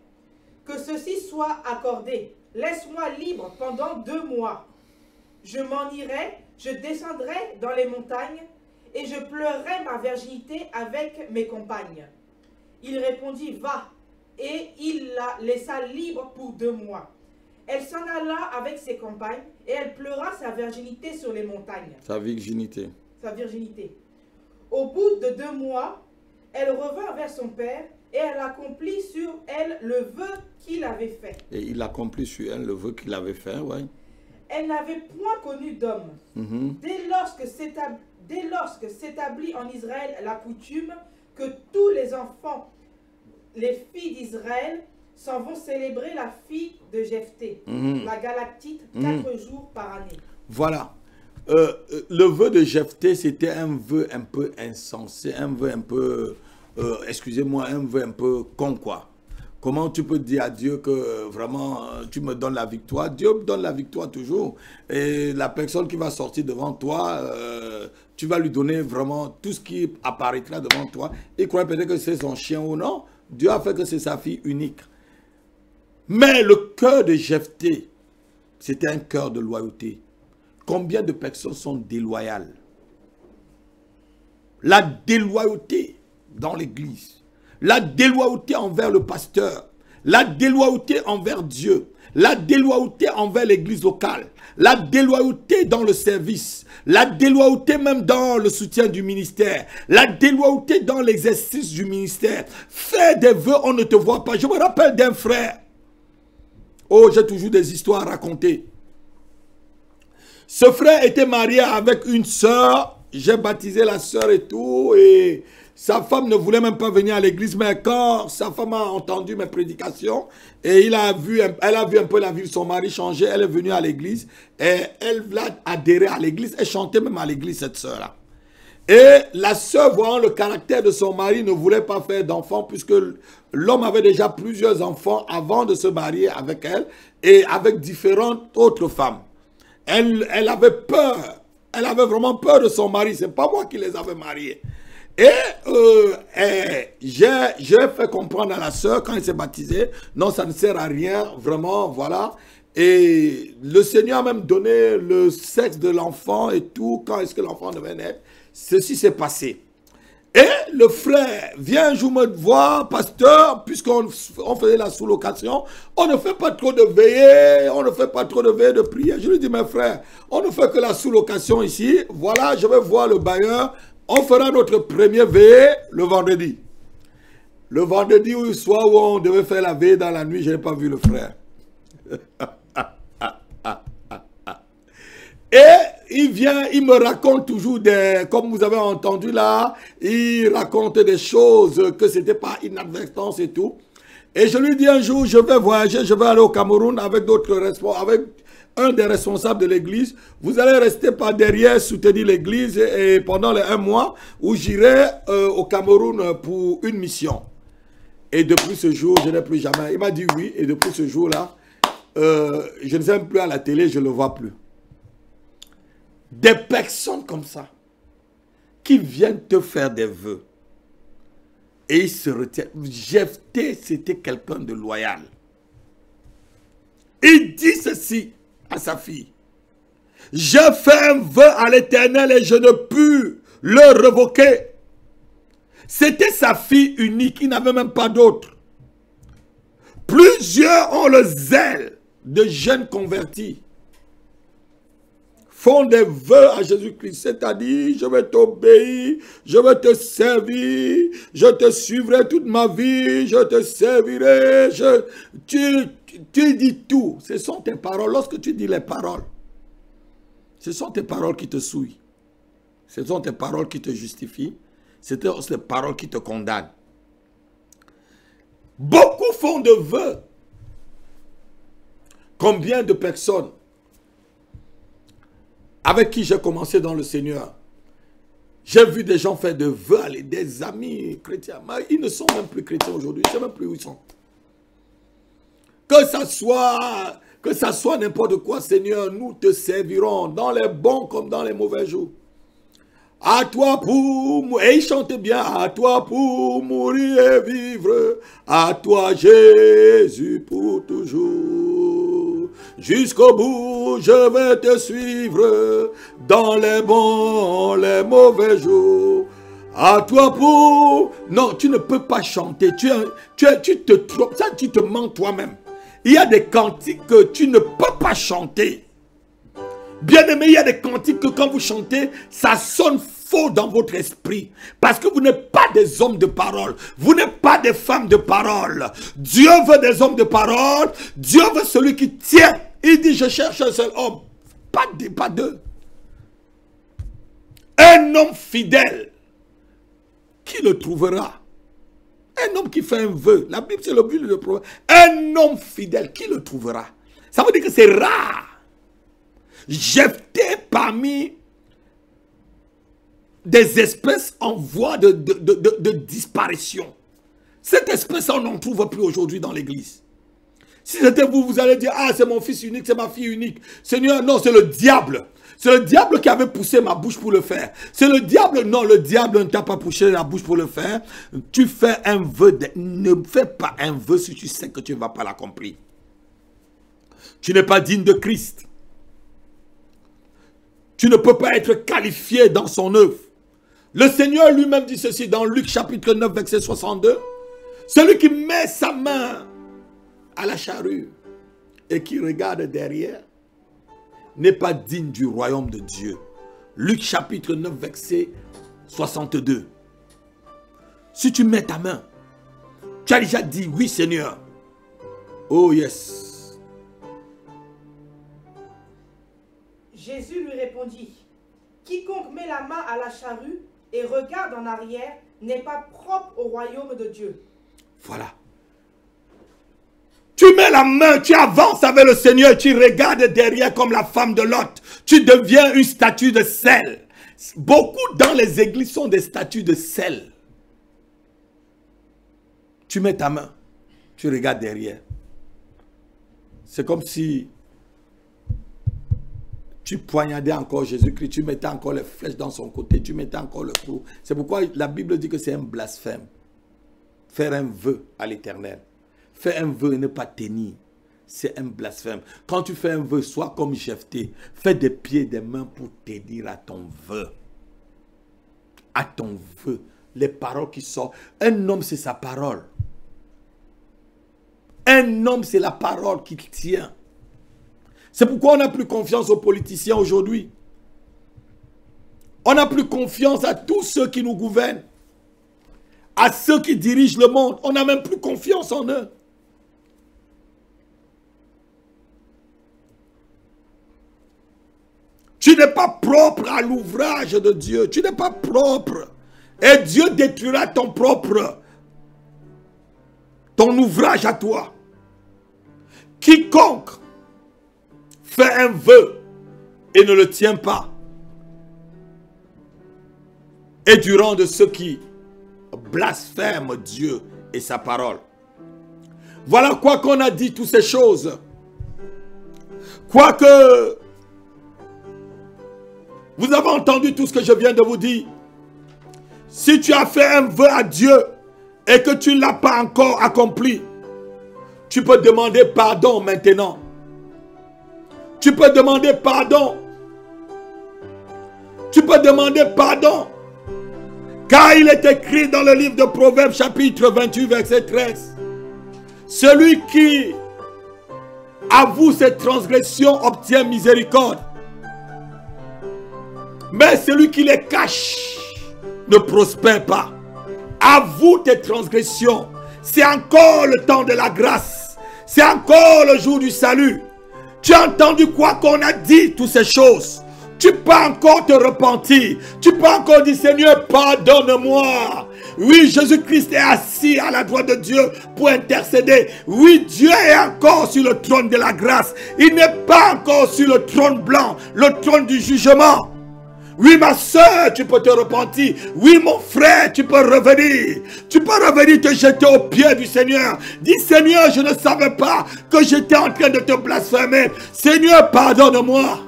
que ceci soit accordé, laisse-moi libre pendant 2 mois. Je m'en irai, je descendrai dans les montagnes, et je pleurerai ma virginité avec mes compagnes. Il répondit, va, et il la laissa libre pour 2 mois. Elle s'en alla avec ses compagnes, et elle pleura sa virginité sur les montagnes. Sa virginité. Sa virginité. Au bout de 2 mois, elle revint vers son père, et elle accomplit sur elle le vœu qu'il avait fait. Et il accomplit sur elle le vœu qu'il avait fait, oui. Elle n'avait point connu d'homme. Dès lorsque s'établit en Israël la coutume que tous les enfants, les filles d'Israël, s'en vont célébrer la fille de Jephthé, la Galactite, 4 jours par année. Voilà. Le vœu de Jephthé, c'était un vœu un peu insensé, un vœu un peu, excusez-moi, un vœu un peu con, quoi. Comment tu peux dire à Dieu que vraiment tu me donnes la victoire? Dieu me donne la victoire toujours. Et la personne qui va sortir devant toi, tu vas lui donner vraiment tout ce qui apparaîtra devant toi. Il croit peut-être que c'est son chien ou non. Dieu a fait que c'est sa fille unique. Mais le cœur de Jephthé, c'était un cœur de loyauté. Combien de personnes sont déloyales? La déloyauté dans l'église. La déloyauté envers le pasteur, la déloyauté envers Dieu, la déloyauté envers l'église locale, la déloyauté dans le service, la déloyauté même dans le soutien du ministère, la déloyauté dans l'exercice du ministère. Fais des vœux, on ne te voit pas. Je me rappelle d'un frère. Oh, j'ai toujours des histoires à raconter. Ce frère était marié avec une sœur. J'ai baptisé la sœur et tout, et sa femme ne voulait même pas venir à l'église, mais quand sa femme a entendu mes prédications, et elle a vu un peu la vie de son mari changer, elle est venue à l'église, et elle a adhéré à l'église, elle chantait même à l'église, cette sœur-là. Et la sœur, voyant le caractère de son mari, ne voulait pas faire d'enfants, puisque l'homme avait déjà plusieurs enfants avant de se marier avec elle, et avec différentes autres femmes. Elle avait peur, elle avait vraiment peur de son mari, c'est pas moi qui les avais mariés. Et j'ai fait comprendre à la sœur quand elle s'est baptisée, non, ça ne sert à rien, vraiment, voilà. Et le Seigneur a même donné le sexe de l'enfant et tout, quand est-ce que l'enfant devait naître. Ceci s'est passé. Et le frère vient un jour me voir, pasteur, puisqu'on faisait la sous-location, on ne fait pas trop de veillées, on ne fait pas trop de veillées de prière. Je lui dis, mes frères, on ne fait que la sous-location ici, voilà, je vais voir le bailleur. On fera notre premier veillée le vendredi. Le vendredi soir où on devait faire la veillée dans la nuit, je n'ai pas vu le frère. Et il vient, il me raconte toujours des, comme vous avez entendu là, il raconte des choses que c'était pas inadvertance et tout. Et je lui dis un jour, je vais voyager, je vais aller au Cameroun avec d'autres responsables, avec un des responsables de l'église. Vous allez rester par derrière, soutenir l'église et pendant les 1 mois où j'irai au Cameroun pour une mission. Et depuis ce jour, je n'ai plus jamais. Il m'a dit oui. Et depuis ce jour-là, je ne sais même plus à la télé, je ne le vois plus. Des personnes comme ça, qui viennent te faire des vœux. Et ils se retiennent. Jephthé, c'était quelqu'un de loyal. Il dit ceci à sa fille. J'ai fait un vœu à l'Éternel et je ne pus le revoquer. C'était sa fille unique, il n'avait même pas d'autre. Plusieurs ont le zèle de jeunes convertis. Font des vœux à Jésus-Christ, c'est-à-dire, je vais t'obéir, je vais te servir, je te suivrai toute ma vie, je te servirai, tu dis tout. Ce sont tes paroles. Lorsque tu dis les paroles, ce sont tes paroles qui te souillent. Ce sont tes paroles qui te justifient. Ce sont tes paroles qui te condamnent. Beaucoup font de vœux. Combien de personnes avec qui j'ai commencé dans le Seigneur, j'ai vu des gens faire de vœux, des amis chrétiens. Mais ils ne sont même plus chrétiens aujourd'hui. Je ne sais même plus où ils sont. Que ça soit n'importe quoi, Seigneur, nous te servirons dans les bons comme dans les mauvais jours. À toi pour... Et ils chantent bien. À toi pour mourir et vivre. À toi Jésus pour toujours. Jusqu'au bout je vais te suivre. Dans les bons, les mauvais jours. À toi pour... Non, tu ne peux pas chanter. Tu te trompes. Ça, tu te mens toi-même. Il y a des cantiques que tu ne peux pas chanter. Bien aimé, il y a des cantiques que quand vous chantez, ça sonne faux dans votre esprit. Parce que vous n'êtes pas des hommes de parole. Vous n'êtes pas des femmes de parole. Dieu veut des hommes de parole. Dieu veut celui qui tient. Il dit, je cherche un seul homme. Pas deux. Un homme fidèle. Qui le trouvera? Un homme qui fait un vœu. La Bible, c'est le but de proverbe. Un homme fidèle, qui le trouvera? Ça veut dire que c'est rare. Jephthé parmi des espèces en voie de disparition. Cette espèce, on n'en trouve plus aujourd'hui dans l'église. Si c'était vous, vous allez dire, ah, c'est mon fils unique, c'est ma fille unique. Seigneur, non, c'est le diable. C'est le diable qui avait poussé ma bouche pour le faire. C'est le diable, non, le diable ne t'a pas poussé la bouche pour le faire. Tu fais un vœu, ne fais pas un vœu si tu sais que tu ne vas pas l'accomplir. Tu n'es pas digne de Christ. Tu ne peux pas être qualifié dans son œuvre. Le Seigneur lui-même dit ceci dans Luc chapitre 9, verset 62. Celui qui met sa main à la charrue et qui regarde derrière n'est pas digne du royaume de Dieu. Luc chapitre 9, verset 62. Si tu mets ta main, tu as déjà dit oui Seigneur. Oh yes. Jésus lui répondit, quiconque met la main à la charrue et regarde en arrière n'est pas propre au royaume de Dieu. Voilà. Tu mets la main, tu avances avec le Seigneur, tu regardes derrière comme la femme de Lot. Tu deviens une statue de sel. Beaucoup dans les églises sont des statues de sel. Tu mets ta main, tu regardes derrière. C'est comme si tu poignardais encore Jésus-Christ, tu mettais encore les flèches dans son côté, tu mettais encore le clou. C'est pourquoi la Bible dit que c'est un blasphème. Faire un vœu à l'Éternel. Faire un vœu et ne pas tenir, c'est un blasphème. Quand tu fais un vœu, sois comme Jephthé. Fais des pieds et des mains pour tenir à ton vœu. À ton vœu. Les paroles qui sortent. Un homme, c'est sa parole. Un homme, c'est la parole qu'il tient. C'est pourquoi on n'a plus confiance aux politiciens aujourd'hui. On n'a plus confiance à tous ceux qui nous gouvernent. À ceux qui dirigent le monde. On n'a même plus confiance en eux. Tu n'es pas propre à l'ouvrage de Dieu. Tu n'es pas propre. Et Dieu détruira ton ouvrage à toi. Quiconque fait un vœu et ne le tient pas est du rang de ceux qui blasphèment Dieu et sa parole. Voilà quoi qu'on a dit toutes ces choses. Quoique Vous avez entendu tout ce que je viens de vous dire. Si tu as fait un vœu à Dieu et que tu ne l'as pas encore accompli, tu peux demander pardon maintenant. Tu peux demander pardon. Tu peux demander pardon. Car il est écrit dans le livre de Proverbes chapitre 28 verset 13. Celui qui avoue ses transgressions obtient miséricorde. Mais celui qui les cache ne prospère pas. Avoue tes transgressions. C'est encore le temps de la grâce. C'est encore le jour du salut. Tu as entendu quoi qu'on a dit, toutes ces choses. Tu peux encore te repentir. Tu peux encore dire, Seigneur, pardonne-moi. Oui, Jésus-Christ est assis à la droite de Dieu pour intercéder. Oui, Dieu est encore sur le trône de la grâce. Il n'est pas encore sur le trône blanc, le trône du jugement. Oui, ma soeur, tu peux te repentir. Oui, mon frère, tu peux revenir. Tu peux revenir te jeter aux pieds du Seigneur. Dis, Seigneur, je ne savais pas que j'étais en train de te blasphémer. Seigneur, pardonne-moi.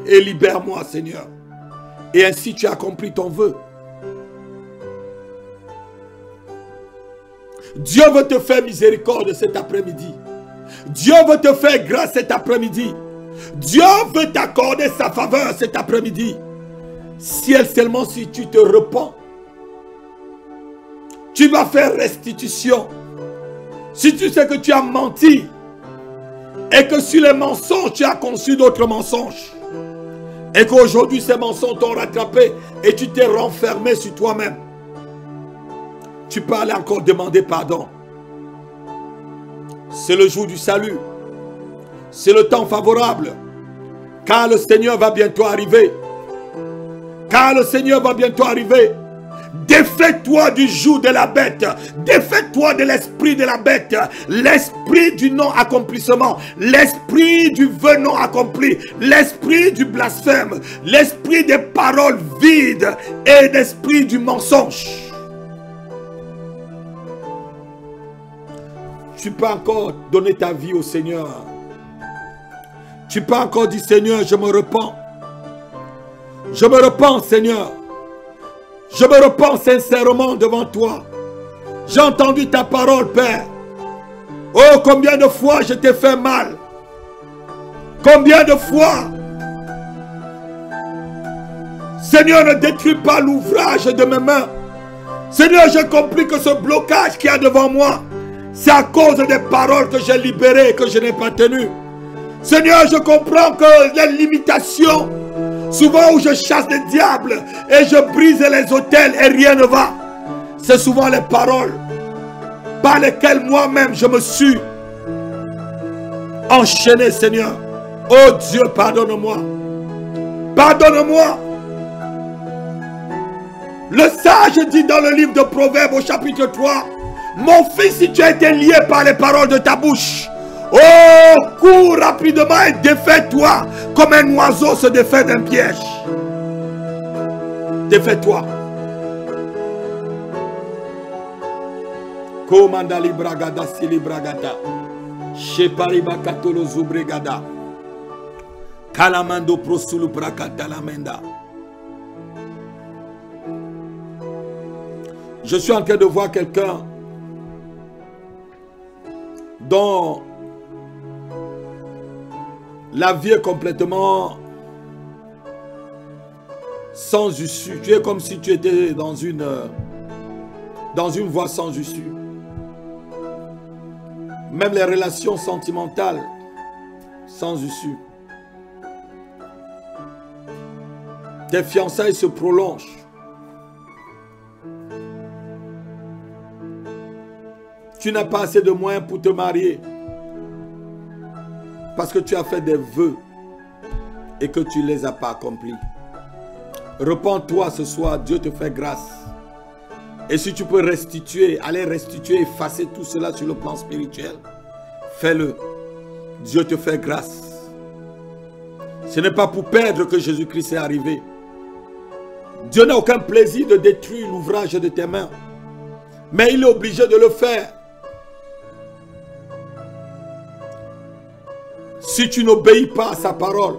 Et libère-moi, Seigneur. Et ainsi, tu as accompli ton vœu. Dieu veut te faire miséricorde cet après-midi. Dieu veut te faire grâce cet après-midi. Dieu veut t'accorder sa faveur cet après-midi. Si seulement si tu te repens, tu vas faire restitution. Si tu sais que tu as menti et que sur les mensonges, tu as conçu d'autres mensonges et qu'aujourd'hui ces mensonges t'ont rattrapé et tu t'es renfermé sur toi-même, tu peux aller encore demander pardon. C'est le jour du salut. C'est le temps favorable. Car le Seigneur va bientôt arriver. Car le Seigneur va bientôt arriver. Défais-toi du joug de la bête. Défais-toi de l'esprit de la bête. L'esprit du non-accomplissement. L'esprit du vœu non accompli. L'esprit du blasphème. L'esprit des paroles vides. Et l'esprit du mensonge. Tu peux encore donner ta vie au Seigneur. Tu peux encore dire, Seigneur, je me repens. Je me repens, Seigneur. Je me repens sincèrement devant toi. J'ai entendu ta parole, Père. Oh, combien de fois je t'ai fait mal. Combien de fois. Seigneur, ne détruis pas l'ouvrage de mes mains. Seigneur, j'ai compris que ce blocage qu'il y a devant moi, c'est à cause des paroles que j'ai libérées et que je n'ai pas tenues. Seigneur, je comprends que les limitations, souvent où je chasse des diables et je brise les autels et rien ne va, c'est souvent les paroles par lesquelles moi-même je me suis enchaîné, Seigneur. Oh Dieu, pardonne-moi. Pardonne-moi. Le sage dit dans le livre de Proverbes au chapitre 3, mon fils, si tu as été lié par les paroles de ta bouche, oh, cours rapidement et défais-toi comme un oiseau se défait d'un piège. Défais-toi. Komandali bragada sili bragada. Shepariba katolo zubregada. Kalamando prosulu brakata lamenda. Je suis en train de voir quelqu'un dont la vie est complètement sans issue. Tu es comme si tu étais dans une voie sans issue. Même les relations sentimentales sans issue. Tes fiançailles se prolongent. Tu n'as pas assez de moyens pour te marier. Parce que tu as fait des vœux et que tu ne les as pas accomplis. Repens-toi ce soir, Dieu te fait grâce. Et si tu peux restituer, aller restituer, effacer tout cela sur le plan spirituel, fais-le. Dieu te fait grâce. Ce n'est pas pour perdre que Jésus-Christ est arrivé. Dieu n'a aucun plaisir de détruire l'ouvrage de tes mains. Mais il est obligé de le faire. Si tu n'obéis pas à sa parole,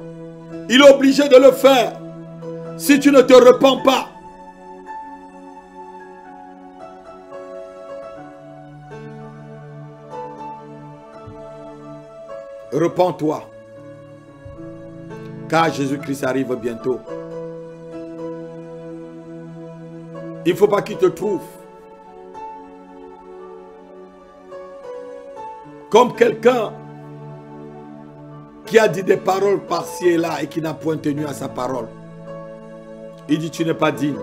Il est obligé de le faire. Si tu ne te repens pas, repens-toi. Car Jésus-Christ arrive bientôt. Il ne faut pas qu'il te trouve comme quelqu'un qui a dit des paroles par-ci et là et qui n'a point tenu à sa parole. Il dit, tu n'es pas digne.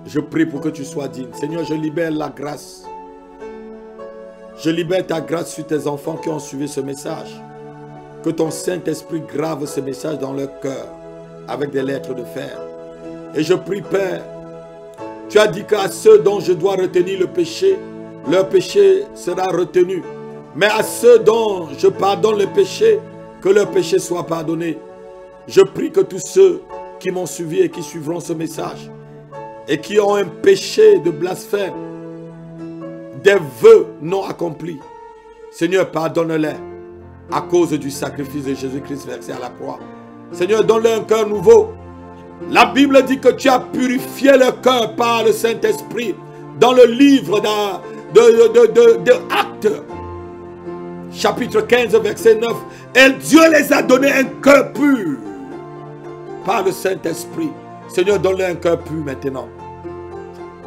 Je prie pour que tu sois digne. Seigneur, je libère la grâce. Je libère ta grâce sur tes enfants qui ont suivi ce message. Que ton Saint-Esprit grave ce message dans leur cœur avec des lettres de fer. Et je prie, Père, tu as dit qu'à ceux dont je dois retenir le péché, leur péché sera retenu. Mais à ceux dont je pardonne le péché, que leur péché soit pardonné. Je prie que tous ceux qui m'ont suivi et qui suivront ce message et qui ont un péché de blasphème, des vœux non accomplis, Seigneur, pardonne-les à cause du sacrifice de Jésus-Christ versé à la croix. Seigneur, donne-leur un cœur nouveau. La Bible dit que tu as purifié leur cœur par le Saint-Esprit dans le livre de Actes, chapitre 15, verset 9. Et Dieu les a donné un cœur pur par le Saint-Esprit. Seigneur, donne-leur un cœur pur maintenant.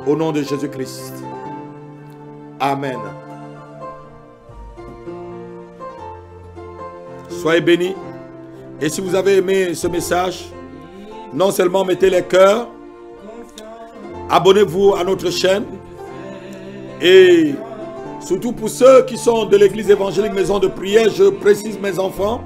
Au nom de Jésus-Christ. Amen. Soyez bénis. Et si vous avez aimé ce message, non seulement mettez les cœurs, abonnez-vous à notre chaîne. Et surtout pour ceux qui sont de l'église évangélique Maison de Prière, je précise mes enfants,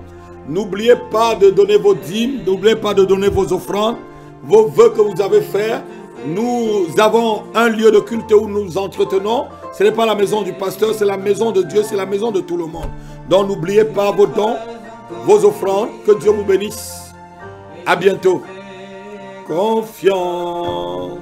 n'oubliez pas de donner vos dîmes, n'oubliez pas de donner vos offrandes, vos vœux que vous avez faits. Nous avons un lieu de culte où nous entretenons. Ce n'est pas la maison du pasteur, c'est la maison de Dieu, c'est la maison de tout le monde. Donc n'oubliez pas vos dons, vos offrandes. Que Dieu vous bénisse. À bientôt. Confiant.